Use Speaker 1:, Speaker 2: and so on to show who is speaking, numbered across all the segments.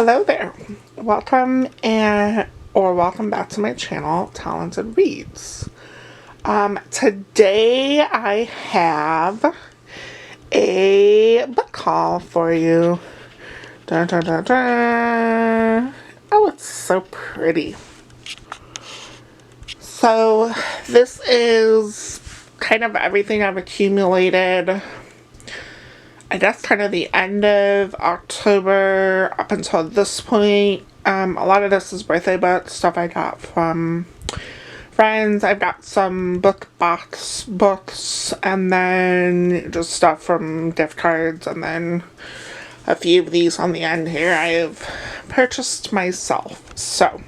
Speaker 1: Hello there. Welcome or welcome back to my channel, Talented Reads. Today I have a book haul for you. Dun, dun, dun, dun. Oh, it's so pretty. So this is kind of everything I've accumulated, I guess, kind of the end of October up until this point. A lot of this is birthday books, stuff I got from friends. I've got some book box books, and then just stuff from gift cards, and then a few of these on the end here I have purchased myself. So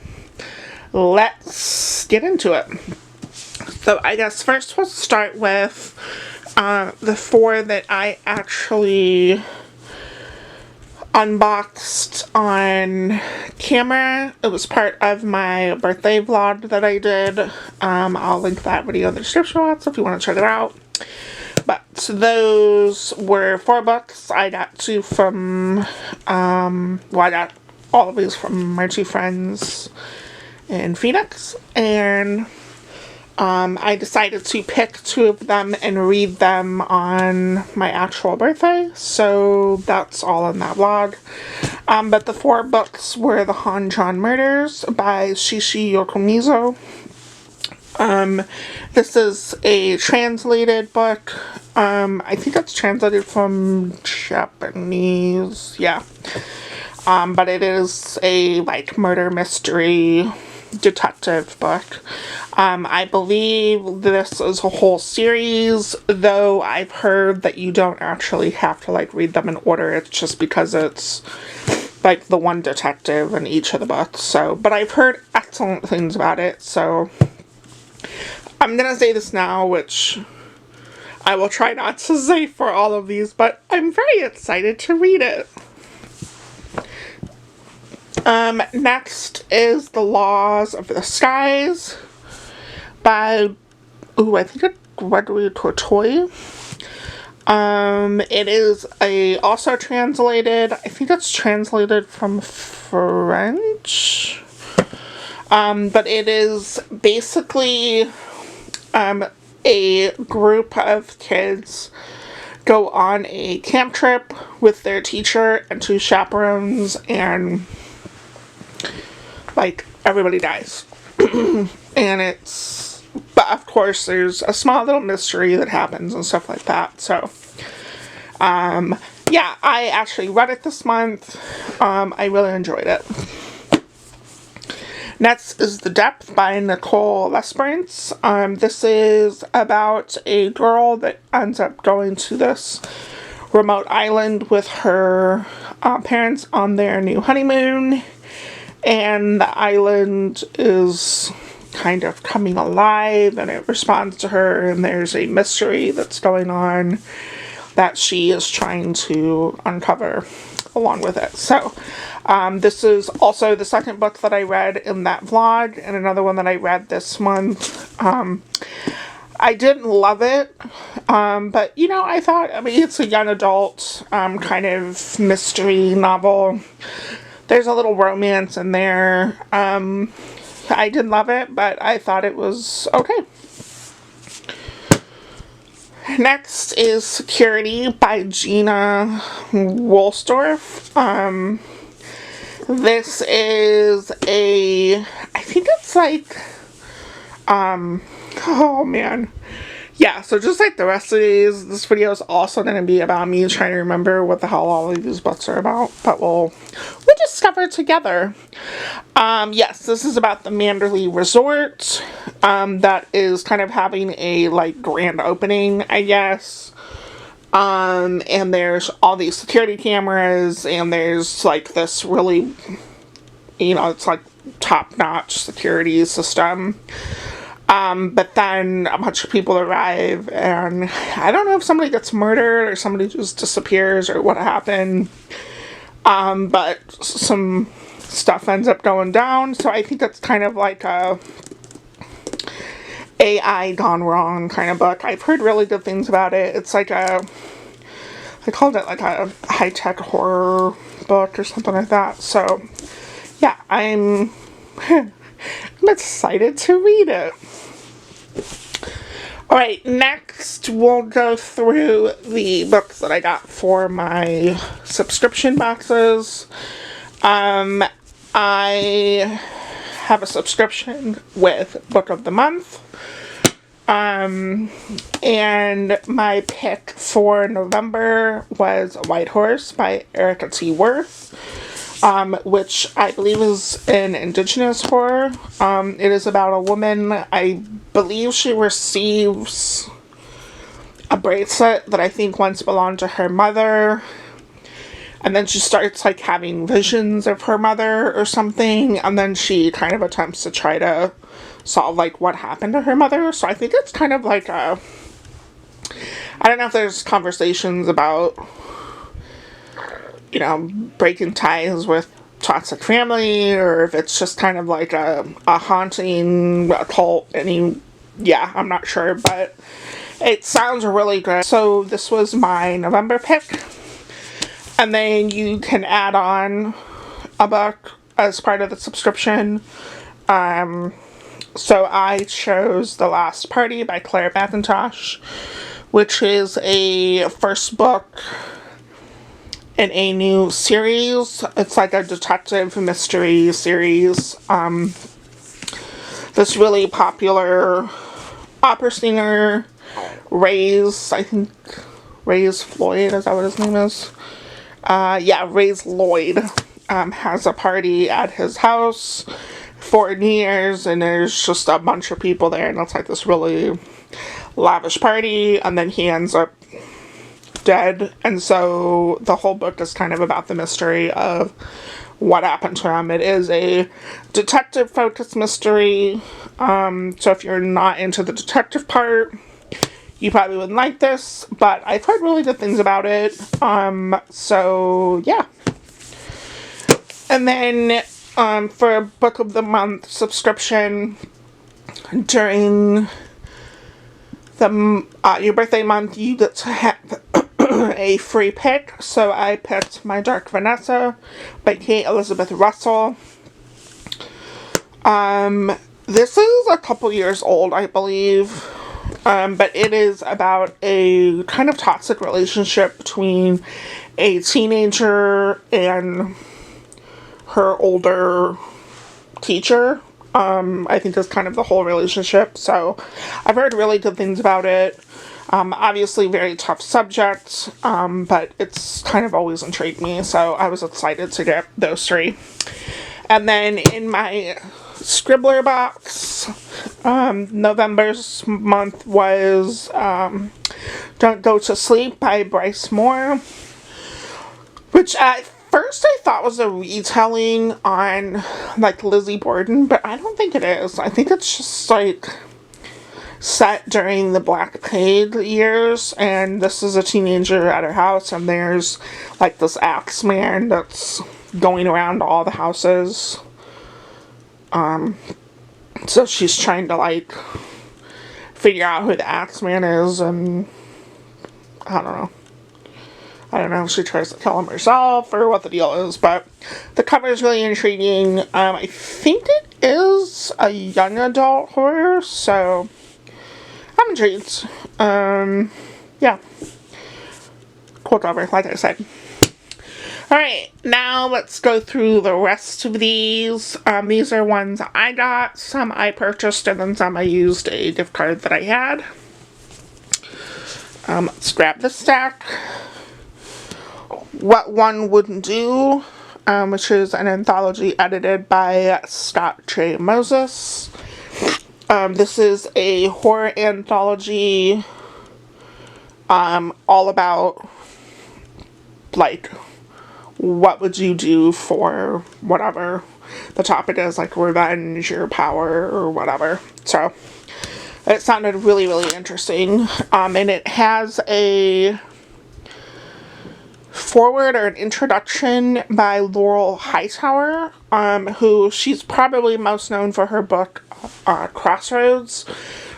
Speaker 1: let's get into it. So I guess first we'll start with the four that I actually unboxed on camera. It was part of my birthday vlog that I did. I'll link that video in the description box if you want to check it out. But those were 4 books. I got 2 from, I got all of these from my 2 friends in Phoenix, and I decided to pick 2 of them and read them on my actual birthday, so that's all in that vlog. But the 4 books were The Han-John Murders by Shishi Yokomizo. This is a translated book. I think it's translated from Japanese, yeah. But it is a, like, murder mystery detective book. I believe this is a whole series, though I've heard that you don't actually have to, like, read them in order. It's just because it's, like, the one detective in each of the books. So, but I've heard excellent things about it, so I'm gonna say this now, which I will try not to say for all of these, but I'm very excited to read it. Next is The Laws of the Skies by, I think it's Gregory Toil. It is also translated, I think it's translated from French, but it is basically, a group of kids go on a camp trip with their teacher and 2 chaperones, and, like, everybody dies. And but of course there's a small little mystery that happens and stuff like that. So, yeah, I actually read it this month. I really enjoyed it. Next is The Depth by Nicole Lesperance. This is about a girl that ends up going to this remote island with her parents on their new honeymoon, and the island is kind of coming alive and it responds to her, and there's a mystery that's going on that she is trying to uncover along with it. So this is also the second book that I read in that vlog, and another one that I read this month. I didn't love it, but, you know, I thought, I mean, it's a young adult kind of mystery novel. There's a little romance in there. I didn't love it, but I thought it was okay. Next is Security by Gina Woolsdorf. This is I think it's like, oh man. Yeah, so just like the rest of these, this video is also going to be about me trying to remember what the hell all of these books are about, but we'll discover together. Yes, this is about the Manderley Resort, that is kind of having a, like, grand opening, I guess. And there's all these security cameras, and there's, like, this really, you know, it's like top-notch security system. But then a bunch of people arrive, and I don't know if somebody gets murdered or somebody just disappears or what happened. But some stuff ends up going down, so I think it's kind of like a AI gone wrong kind of book. I've heard really good things about it. It's like I called it like a high-tech horror book or something like that. So, yeah, I'm excited to read it. Alright, next we'll go through the books that I got for my subscription boxes. I have a subscription with Book of the Month. And my pick for November was White Horse by Erica T. Worth, which I believe is an indigenous horror. It is about a woman, I believe she receives a bracelet that I think once belonged to her mother, and then she starts, like, having visions of her mother or something, and then she kind of attempts to try to solve, like, what happened to her mother. So I think it's kind of like a, I don't know if there's conversations about, you know, breaking ties with toxic family, or if it's just kind of like a haunting occult. Yeah, I'm not sure, but it sounds really good. So this was my November pick. And then you can add on a book as part of the subscription. So I chose The Last Party by Claire McIntosh, which is a first book in a new series. It's like a detective mystery series. This really popular opera singer, Ray's Floyd, is that what his name is? Ray's Lloyd, has a party at his house for New Year's, and there's just a bunch of people there, and it's like this really lavish party, and then he ends up dead, and so the whole book is kind of about the mystery of what happened to him. It is a detective-focused mystery, so if you're not into the detective part, you probably wouldn't like this, but I've heard really good things about it. So yeah. And then, for a Book of the Month subscription, during the your birthday month, you get to have a free pick. So I picked My Dark Vanessa by Kate Elizabeth Russell. This is a couple years old, I believe. But it is about a kind of toxic relationship between a teenager and her older teacher. I think that's kind of the whole relationship. So I've heard really good things about it. Obviously very tough subject, but it's kind of always intrigued me. So I was excited to get those three. And then in my Scribbler box, November's month was Don't Go to Sleep by Bryce Moore, which at first I thought was a retelling on, like, Lizzie Borden, but I don't think it is. I think it's just, like, set during the Black Plague years, and this is a teenager at her house, and there's, like, this axe man that's going around all the houses. So she's trying to, like, figure out who the Axeman is, and I don't know if she tries to kill him herself or what the deal is, but the cover is really intriguing. I think it is a young adult horror, so I'm intrigued. Yeah. Cool cover, like I said. Alright, now let's go through the rest of these. These are ones I got, some I purchased, and then some I used a gift card that I had. Let's grab this stack. What One Wouldn't Do, which is an anthology edited by Scott J. Moses. This is a horror anthology, all about, like, what would you do for whatever the topic is, like revenge or power or whatever. So it sounded really, really interesting. And it has a foreword or an introduction by Laurel Hightower, who she's probably most known for her book Crossroads,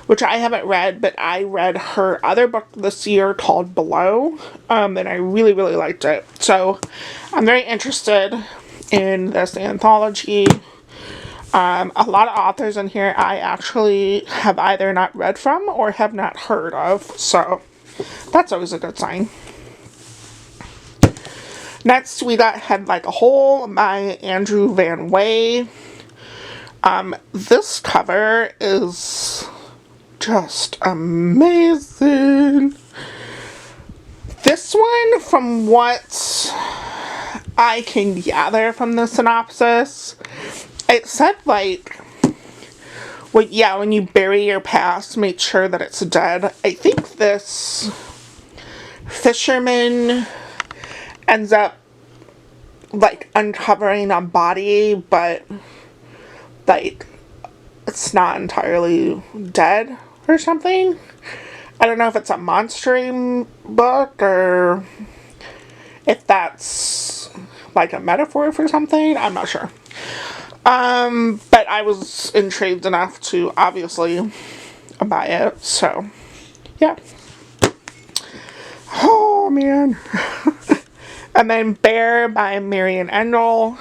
Speaker 1: which I haven't read, but I read her other book this year called Below, and I really, really liked it. So I'm very interested in this anthology. A lot of authors in here I actually have either not read from or have not heard of, so that's always a good sign. Next, we got Head Like a Hole by Andrew Van Way. This cover is just amazing. This one, from what I can gather from the synopsis, it said like, well, yeah, when you bury your past, make sure that it's dead. I think this fisherman ends up like uncovering a body, but like it's not entirely dead or something. I don't know if it's a monster book or if that's like a metaphor for something. I'm not sure. But I was intrigued enough to obviously buy it, so yeah. Oh man. And then Bear by Marian Endel.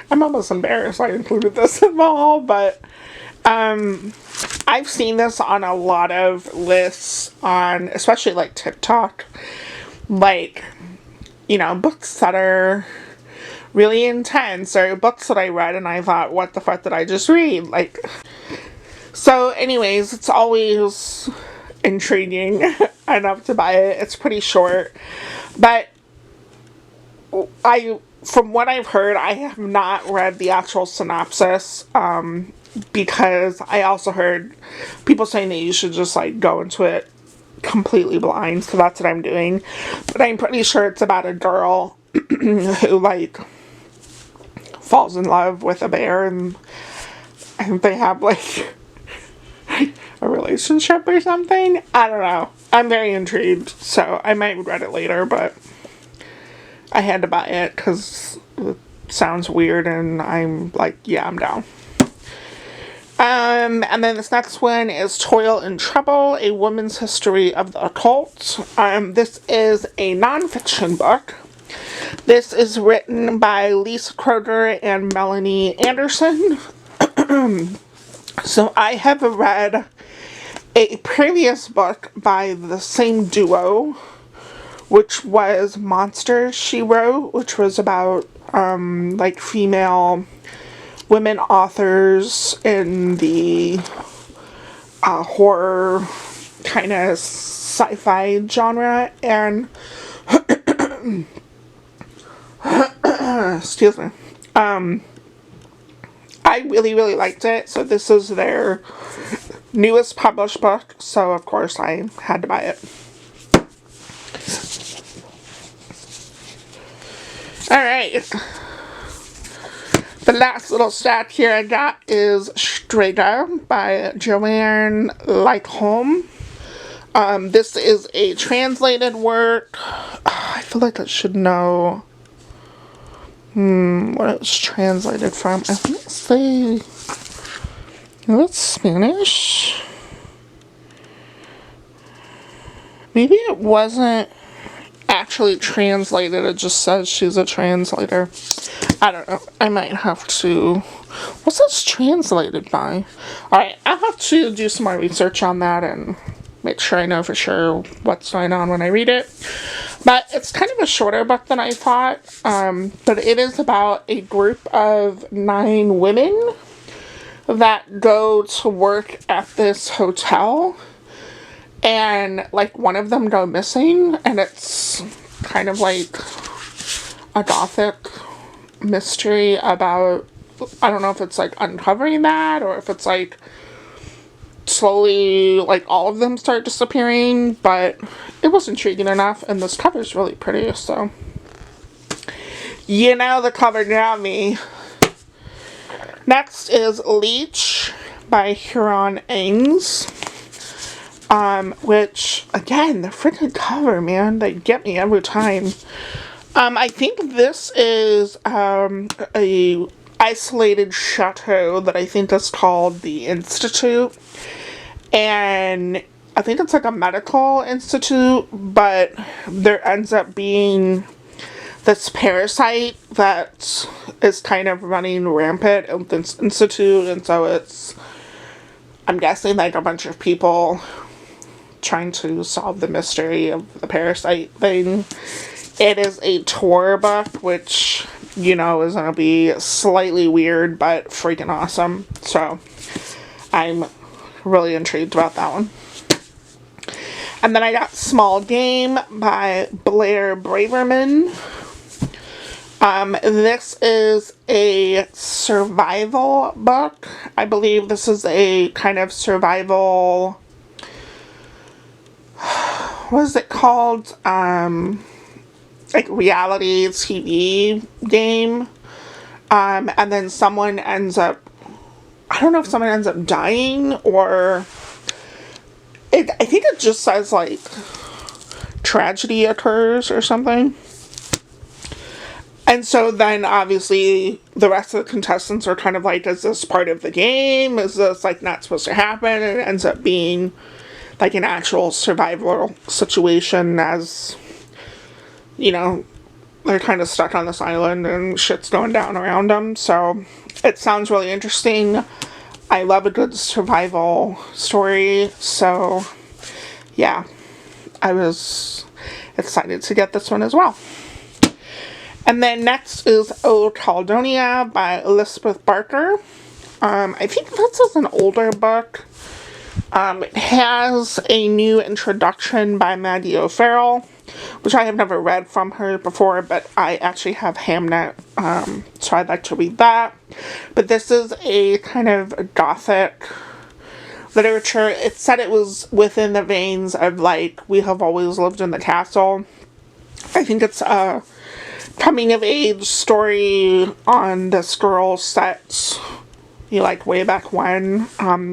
Speaker 1: I'm almost embarrassed I included this in the haul, but I've seen this on a lot of lists on, especially like TikTok, like, you know, books that are really intense or books that I read and I thought, what the fuck did I just read? Like, so anyways, it's always intriguing enough to buy it. It's pretty short, but from what I've heard, I have not read the actual synopsis, because I also heard people saying that you should just like go into it completely blind, so that's what I'm doing. But I'm pretty sure it's about a girl who like falls in love with a bear and they have like a relationship or something. I don't know. I'm very intrigued, so I might read it later, but I had to buy it because it sounds weird and I'm like, yeah, I'm down. And then this next one is Toil and Trouble, A Woman's History of the Occult. This is a nonfiction book. This is written by Lisa Kroger and Melanie Anderson. So I have read a previous book by the same duo, which was Monsters, She Wrote, which was about like female women authors in the horror kind of sci-fi genre, and excuse me, I really, really liked it. So this is their newest published book, so of course I had to buy it. Alright. The last little stack here I got is Strega by Joanne Lightholm. This is a translated work. I feel like I should know what it's translated from. I want to say it's Spanish. Maybe it wasn't actually translated, it just says she's a translator. I don't know. I might have to... What's this translated by? Alright, I'll have to do some more research on that and make sure I know for sure what's going on when I read it. But it's kind of a shorter book than I thought. But it is about a group of 9 women that go to work at this hotel. And, like, one of them go missing. And it's kind of like a gothic mystery about, I don't know if it's like uncovering that or if it's like slowly like all of them start disappearing, but it was intriguing enough, and this cover's really pretty, so you know, the cover got me. Next is Leech by Huron Ames, which again, the freaking cover, man, they get me every time. I think this is a isolated chateau that I think is called the Institute. and I think it's like a medical institute, but there ends up being this parasite that is kind of running rampant at this institute, and so it's, I'm guessing, like a bunch of people trying to solve the mystery of the parasite thing. It is a tour book, which, you know, is going to be slightly weird, but freaking awesome. So, I'm really intrigued about that one. And then I got Small Game by Blair Braverman. This is a survival book. I believe this is a kind of survival, what is it called? Like reality TV game. And then someone ends up, I don't know if someone ends up dying or I think it just says like tragedy occurs or something. And so then obviously the rest of the contestants are kind of like, is this part of the game? Is this like not supposed to happen? And it ends up being like an actual survival situation, as, you know, they're kind of stuck on this island and shit's going down around them. So it sounds really interesting. I love a good survival story. So yeah, I was excited to get this one as well. And then next is Caledonia by Elizabeth Barker. I think this is an older book. It has a new introduction by Maggie O'Farrell, which I have never read from her before, but I actually have Hamnet, so I'd like to read that. But this is a kind of gothic literature. It said it was within the veins of, like, We Have Always Lived in the Castle. I think it's a coming-of-age story on this girl set, you know, like, way back when.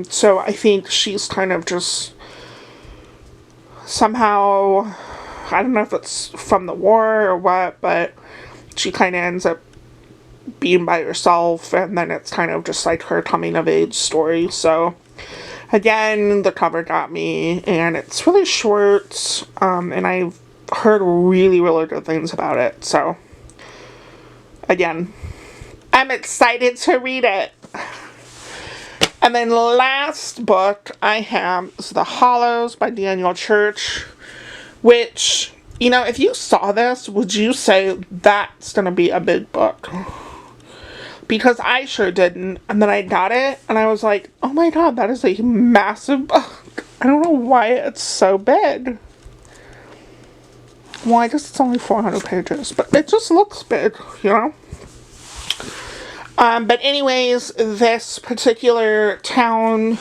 Speaker 1: So I think she's kind of just somehow, I don't know if it's from the war or what, but she kind of ends up being by herself, and then it's kind of just like her coming-of-age story. So again, the cover got me, and it's really short, and I've heard really, really good things about it. So again, I'm excited to read it. And then the last book I have is The Hollows by Daniel Church, which, you know, if you saw this, would you say that's going to be a big book? Because I sure didn't. And then I got it, and I was like, oh my god, that is a massive book. I don't know why it's so big. Well, I guess it's only 400 pages, but it just looks big, you know? But anyways, this particular town,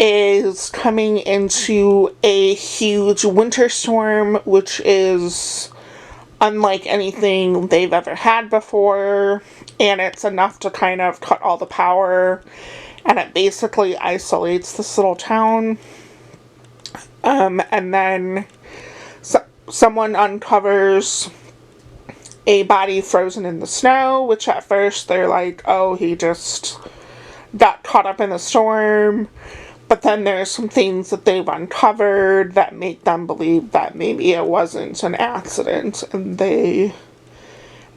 Speaker 1: is coming into a huge winter storm, which is unlike anything they've ever had before, and it's enough to kind of cut all the power, and it basically isolates this little town. And then someone uncovers a body frozen in the snow, which at first they're like, oh, he just got caught up in the storm. But then there's some things that they've uncovered that make them believe that maybe it wasn't an accident, and they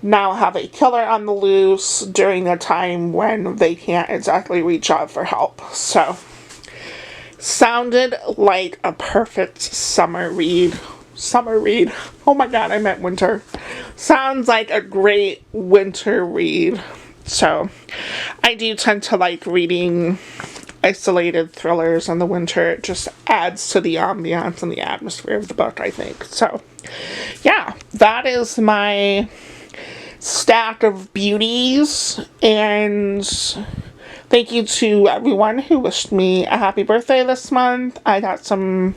Speaker 1: now have a killer on the loose during a time when they can't exactly reach out for help. So, sounded like a perfect summer read. Summer read. Oh my god, I meant winter. Sounds like a great winter read. So, I do tend to like reading isolated thrillers in the winter. It just adds to the ambiance and the atmosphere of the book, I think. So, yeah, that is my stack of beauties, and thank you to everyone who wished me a happy birthday this month. I got some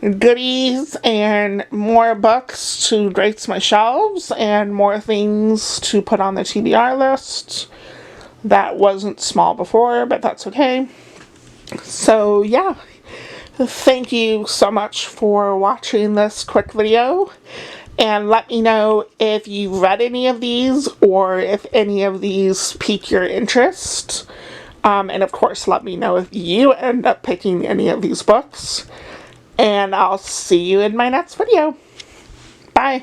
Speaker 1: goodies and more books to grace my shelves and more things to put on the TBR list. That wasn't small before, but that's okay. So yeah, thank you so much for watching this quick video, and let me know if you read any of these or if any of these pique your interest. And of course, let me know if you end up picking any of these books. And I'll see you in my next video. Bye.